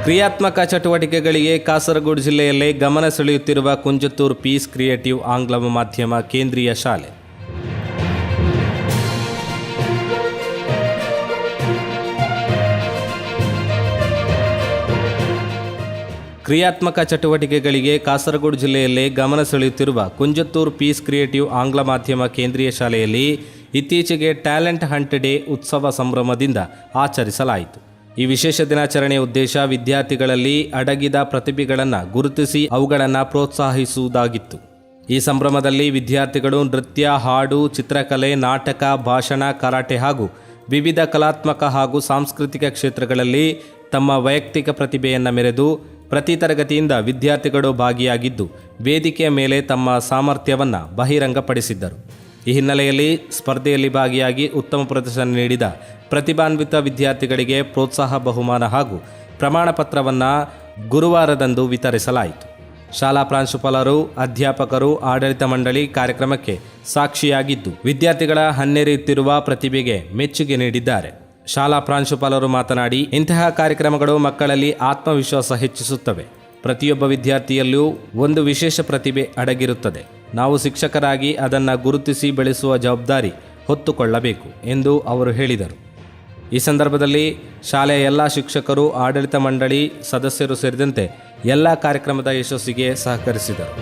ಕ್ರಿಯಾತ್ಮಕ ಚಟುವಟಿಕೆಗಳಿಗೆ ಕಾಸರಗೋಡು ಜಿಲ್ಲೆಯಲ್ಲೇ ಗಮನ ಸೆಳೆಯುತ್ತಿರುವ ಕುಂಜತ್ತೂರು ಪೀಸ್ ಕ್ರಿಯೇಟಿವ್ ಆಂಗ್ಲ ಮಾಧ್ಯಮ ಕೇಂದ್ರೀಯ ಶಾಲೆ. ಕ್ರಿಯಾತ್ಮಕ ಚಟುವಟಿಕೆಗಳಿಗೆ ಕಾಸರಗೋಡು ಜಿಲ್ಲೆಯಲ್ಲೇ ಗಮನ ಸೆಳೆಯುತ್ತಿರುವ ಕುಂಜತ್ತೂರು ಪೀಸ್ ಕ್ರಿಯೇಟಿವ್ ಆಂಗ್ಲ ಮಾಧ್ಯಮ ಕೇಂದ್ರೀಯ ಶಾಲೆಯಲ್ಲಿ ಇತ್ತೀಚೆಗೆ ಟ್ಯಾಲೆಂಟ್ ಹಂಟ್ ಡೇ ಉತ್ಸವ ಸಂಭ್ರಮದಿಂದ ಆಚರಿಸಲಾಯಿತು. ಈ ವಿಶೇಷ ದಿನಾಚರಣೆಯ ಉದ್ದೇಶ ವಿದ್ಯಾರ್ಥಿಗಳಲ್ಲಿ ಅಡಗಿದ ಪ್ರತಿಭೆಗಳನ್ನು ಗುರುತಿಸಿ ಅವುಗಳನ್ನು ಪ್ರೋತ್ಸಾಹಿಸುವುದಾಗಿತ್ತು. ಈ ಸಂಭ್ರಮದಲ್ಲಿ ವಿದ್ಯಾರ್ಥಿಗಳು ನೃತ್ಯ, ಹಾಡು, ಚಿತ್ರಕಲೆ, ನಾಟಕ, ಭಾಷಣ, ಕರಾಟೆ ಹಾಗೂ ವಿವಿಧ ಕಲಾತ್ಮಕ ಹಾಗೂ ಸಾಂಸ್ಕೃತಿಕ ಕ್ಷೇತ್ರಗಳಲ್ಲಿ ತಮ್ಮ ವೈಯಕ್ತಿಕ ಪ್ರತಿಭೆಯನ್ನು ಮೆರೆದು ಪ್ರತಿ ತರಗತಿಯಿಂದ ವಿದ್ಯಾರ್ಥಿಗಳು ಭಾಗಿಯಾಗಿದ್ದು ವೇದಿಕೆಯ ಮೇಲೆ ತಮ್ಮ ಸಾಮರ್ಥ್ಯವನ್ನು ಬಹಿರಂಗಪಡಿಸಿದ್ದರು. ಈ ಹಿನ್ನೆಲೆಯಲ್ಲಿ ಸ್ಪರ್ಧೆಯಲ್ಲಿ ಭಾಗಿಯಾಗಿ ಉತ್ತಮ ಪ್ರದರ್ಶನ ನೀಡಿದ ಪ್ರತಿಭಾನ್ವಿತ ವಿದ್ಯಾರ್ಥಿಗಳಿಗೆ ಪ್ರೋತ್ಸಾಹ ಬಹುಮಾನ ಹಾಗೂ ಪ್ರಮಾಣ ಪತ್ರವನ್ನು ಗುರುವಾರದಂದು ವಿತರಿಸಲಾಯಿತು. ಶಾಲಾ ಪ್ರಾಂಶುಪಾಲರು, ಅಧ್ಯಾಪಕರು, ಆಡಳಿತ ಮಂಡಳಿ ಕಾರ್ಯಕ್ರಮಕ್ಕೆ ಸಾಕ್ಷಿಯಾಗಿದ್ದು ವಿದ್ಯಾರ್ಥಿಗಳ ಹನ್ನೆರೆಯುತ್ತಿರುವ ಪ್ರತಿಭೆಗೆ ಮೆಚ್ಚುಗೆ ನೀಡಿದ್ದಾರೆ. ಶಾಲಾ ಪ್ರಾಂಶುಪಾಲರು ಮಾತನಾಡಿ, ಇಂತಹ ಕಾರ್ಯಕ್ರಮಗಳು ಮಕ್ಕಳಲ್ಲಿ ಆತ್ಮವಿಶ್ವಾಸ ಹೆಚ್ಚಿಸುತ್ತವೆ. ಪ್ರತಿಯೊಬ್ಬ ವಿದ್ಯಾರ್ಥಿಯಲ್ಲೂ ಒಂದು ವಿಶೇಷ ಪ್ರತಿಭೆ ಅಡಗಿರುತ್ತದೆ. ನಾವು ಶಿಕ್ಷಕರಾಗಿ ಅದನ್ನು ಗುರುತಿಸಿ ಬೆಳೆಸುವ ಜವಾಬ್ದಾರಿ ಹೊತ್ತುಕೊಳ್ಳಬೇಕು ಎಂದು ಅವರು ಹೇಳಿದರು. ಈ ಸಂದರ್ಭದಲ್ಲಿ ಶಾಲೆಯ ಎಲ್ಲ ಶಿಕ್ಷಕರು, ಆಡಳಿತ ಮಂಡಳಿ ಸದಸ್ಯರು ಸೇರಿದಂತೆ ಎಲ್ಲ ಕಾರ್ಯಕ್ರಮದ ಯಶಸ್ಸಿಗೆ ಸಹಕರಿಸಿದರು.